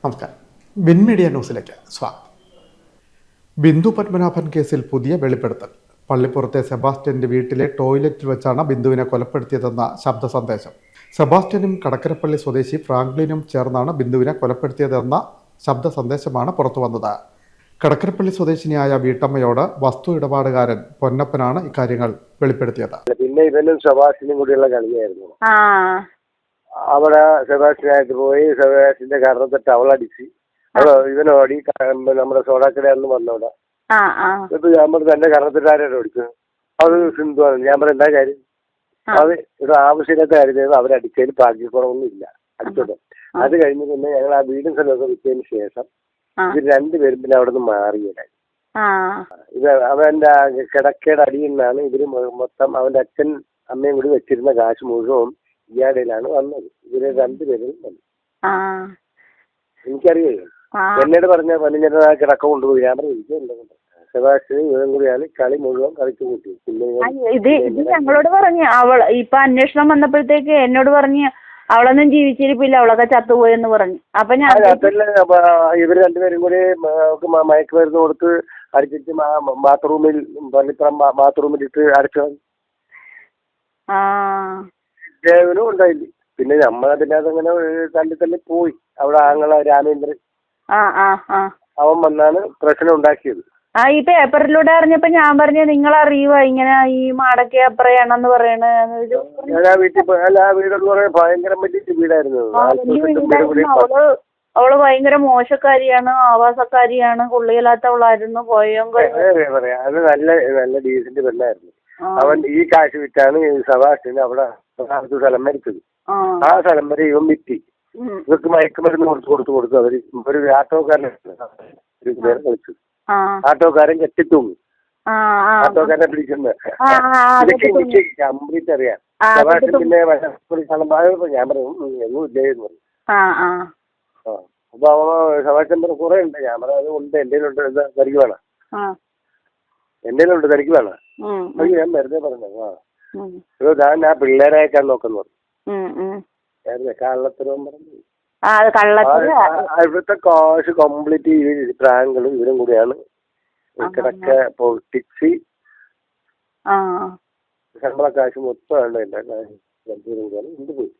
നമസ്കാരം. Win media ന്യൂസിലേക്ക് സ്വാഗതം. ബിന്ദു പത്മനാഭൻ കേസിൽ പുതിയ വെളിപ്പെടുത്തൽ. പള്ളിപ്പുറത്തെ സെബാസ്റ്റ്യന്റെ വീട്ടിലെ ടോയ്ലറ്റിൽ വെച്ചാണ് ബിന്ദുവിനെ കൊലപ്പെടുത്തിയതെന്ന ശബ്ദ സന്ദേശം. സെബാസ്റ്റ്യനും കടക്കരപ്പള്ളി സ്വദേശി ഫ്രാങ്ക്ലിനും ചേർന്നാണ് ബിന്ദുവിനെ കൊലപ്പെടുത്തിയതെന്ന ശബ്ദ സന്ദേശമാണ് പുറത്തുവന്നത്. കടക്കരപ്പള്ളി സ്വദേശിനിയായ വീട്ടമ്മയോട് വസ്തു ഇടപാടുകാരൻ പൊന്നപ്പനാണ് ഇക്കാര്യങ്ങൾ വെളിപ്പെടുത്തിയത്. പിന്നെ ഇവനും സെബാസ്റ്റ്യനും കൂടിയുള്ള കളിയായിരുന്നു. അവിടെ സെബാസ്റ്റ്യനായിട്ട് പോയി സെബാസ്റ്റ്യന്റെ കരണത്തിട്ട് അവളടിച്ച് ഇവനോടി നമ്മുടെ സോഡാക്കടയാണെന്ന് വന്നവിടെ. ഇപ്പൊ ഞാൻ പറഞ്ഞു എന്റെ കരണത്തിട്ട് ആരാണ് ഓടിക്കുന്നത്? അത് സിന്ധുവാണ്. ഞാൻ പറഞ്ഞു എന്താ കാര്യം? അത് ഇത് ആവശ്യമില്ലാത്ത കാര്യം അവരടിച്ചതിൽ ഭാഗ്യക്കുറവൊന്നും ഇല്ല, അടിച്ചോട്ടെ. അത് കഴിഞ്ഞ് പിന്നെ ഞങ്ങൾ ആ വീടും സ്ഥലമൊക്കെ വിറ്റതിന് ശേഷം ഇവർ രണ്ടുപേരും പിന്നെ അവിടെ നിന്ന് മാറിയതായി. ഇത് അവന്റെ കിടക്കയുടെ അടിയിൽ നിന്നാണ് ഇവര് മൊത്തം അവന്റെ അച്ഛൻ അമ്മയും കൂടി വെച്ചിരുന്ന കാശ് മുഴുവൻ ഇയാടയിലാണ് വന്നത്. ഇവര് രണ്ടുപേരും വന്നു. എനിക്കറിയാം. എന്നോട് പറഞ്ഞ പതിനഞ്ചര കിടക്ക കൊണ്ടുപോയി. ഞാൻ പറഞ്ഞു സെബാസ്റ്റ്യനും ഇവരും കൂടിയാണ് കളി മുഴുവൻ കളിച്ചു കൂട്ടി. ഇത് ഞങ്ങളോട് പറഞ്ഞു. ഇപ്പൊ അന്വേഷണം വന്നപ്പോഴത്തേക്ക് എന്നോട് പറഞ്ഞു അവളൊന്നും ജീവിച്ചിരിപ്പില്ല, അവളൊക്കെ ചത്തുപോയെന്ന് പറഞ്ഞു. അപ്പൊ ഞാൻ ഇവര് രണ്ടുപേരും കൂടി മയക്കുമരുന്ന് കൊടുത്ത് അടിച്ചിട്ട് ബാത്റൂമിൽ പള്ളിപ്പുറം ബാത്റൂമിലിട്ട് അടച്ചു. ദേവനും ഉണ്ടായില്ല. പിന്നെ നമ്മളതിന്റെ അതങ്ങനെ തല്ലി പോയി. അവിടെ ആങ്ങള രാമേന്ദ്രൻ അവൻ വന്നാണ് പ്രശ്നം ഉണ്ടാക്കിയത്. ഈ പേപ്പറിലൂടെ അറിഞ്ഞപ്പോ ഞാൻ പറഞ്ഞു നിങ്ങൾ അറിയുക ഇങ്ങനെ ഈ മാടക്കെ അപ്പറയാണെന്ന് പറയണ. ഞാൻ ആ വീട്ടിൽ ആ വീടെന്ന് പറയാൻ ഭയങ്കര വലിയ വീടായിരുന്നു. അവള് ഭയങ്കര മോശക്കാരിയാണ്, ആവാസക്കാരിയാണ്, കൊള്ളിയില്ലാത്തവളായിരുന്നു. പറയാ അത് നല്ല നല്ല ഡീസന്റ് പെണ്ണായിരുന്നു. അവൻ ഈ കാശ് വിറ്റാണ് സെബാസ്റ്റ്യന് അവിടെ സ്ഥലം മരിച്ചത്. ആ സ്ഥലം വരെ ഇവൻ വിറ്റി. ഇവർക്ക് മയക്കുമരുന്ന് കൊടുത്തു അവര് ഒരു ആട്ടോക്കാരനെ കളിച്ചു. ആട്ടോക്കാരൻ കെട്ടിത്തൂങ്ങി. ആട്ടോക്കാരനെ പിടിക്കുന്നത് എനിക്ക് കംപ്ലീറ്റ് അറിയാം. സെബാസ്റ്റ്യൻ പിന്നെ ഞാൻ പറഞ്ഞു എങ്ങും ഇല്ലേന്ന് പറഞ്ഞു. അപ്പൊ സെബാസ്റ്റ്യൻ പറഞ്ഞു കുറെ ഉണ്ട്. ഞാൻ പറഞ്ഞു അത് ഉണ്ട്, എന്റെ ഉണ്ട്, എന്താ തനിക്ക് വേണം? എന്റെ ഉണ്ട്, തനിക്ക് വേണം? അത് ഞാൻ വെറുതെ പറഞ്ഞു. ഞാൻ ആ പിള്ളേരെ അയക്കാൻ നോക്കുന്നു പറഞ്ഞു. കള്ളത്തരം പറഞ്ഞു. ഇവിടുത്തെ കാശ് കംപ്ലീറ്റ് ഈ പ്രാങ്കളും ഇവരും കൂടിയാണ് കിടക്ക പൊട്ടിച്ച് ശമ്പള കാശ് മൊത്തം വേണ്ട. രണ്ടുപേരും കൂടിയാണ് കൊണ്ടുപോയി.